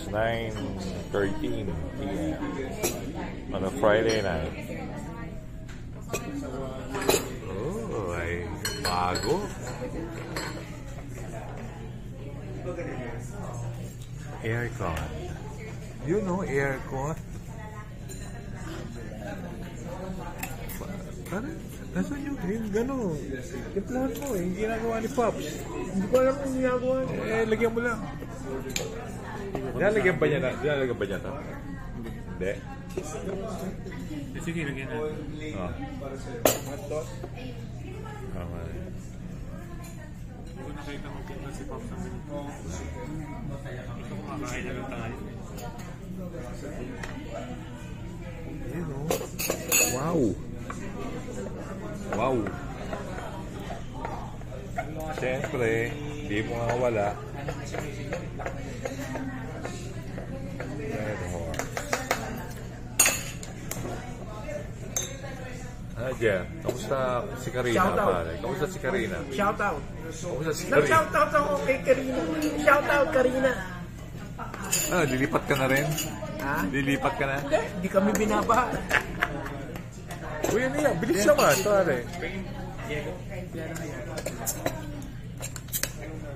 9:13 p.m. on a Friday night. Oh, ay bago. Aircon. You know aircon? Nasaan yung gano'n? Timplahan mo eh. Yung ginagawa ni Pops. Hindi ko alam kung ginagawa. Lagyan mo lang. Nilalagyan ba niya na? Nilalagyan ba niya na? Hindi. Sige, lagyan natin. Oh. Tama rin. Hindi ko nakita magpinta si Pops ng ganito. Ito kumakain na lang tayo. Ayun o. Wow! Wow! Siyempre, hindi mo mawala. Red Horse. Jen, kamusta si Karina, pare? Kamusta si Karina? Shout out. Kamusta si Karina? Shout out ako kay Karina. Shout out, Karina. Ah, lilipat ka na rin? Ha? Lilipat ka na? Hindi kami binabaha. Uy, ano yan? Bilis naman, pare.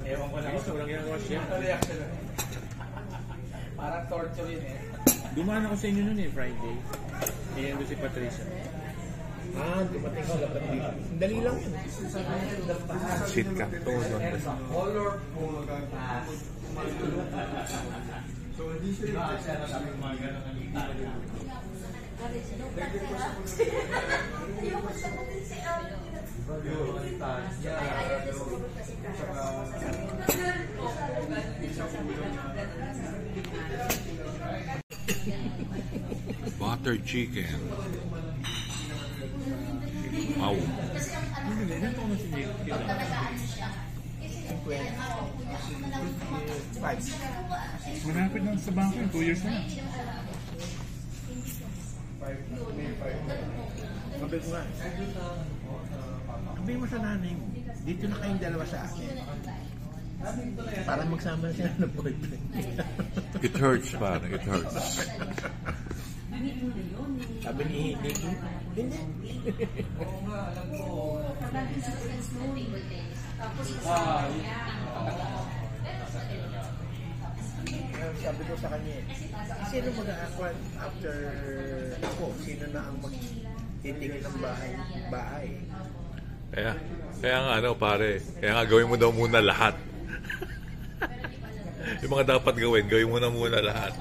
Ewan ko lang. Walang ginagawa siya. Parang torture yun eh. Dumaan ako sa inyo nun eh, Friday. Ayan doon si Patricia. Dumating ko. Dali lang yun. Shit ka. Butter chicken. Wow. Malapit lang sa bangko, 2 years na. Sabi ko nga, sabi mo sa nanay mo, dito na kayong dalawa sa akin. Para magsama sila ng boyfriend. It hurts, pare. It hurts. Sabi ni Nicky, hindi. Sabi ko sa kanya, sino mag-aakuan after ako? Sino na ang magtitingin ng bahay? Kaya nga ano, pare. Kaya nga gawin mo daw muna lahat. Yung mga dapat gawin mo na muna lahat.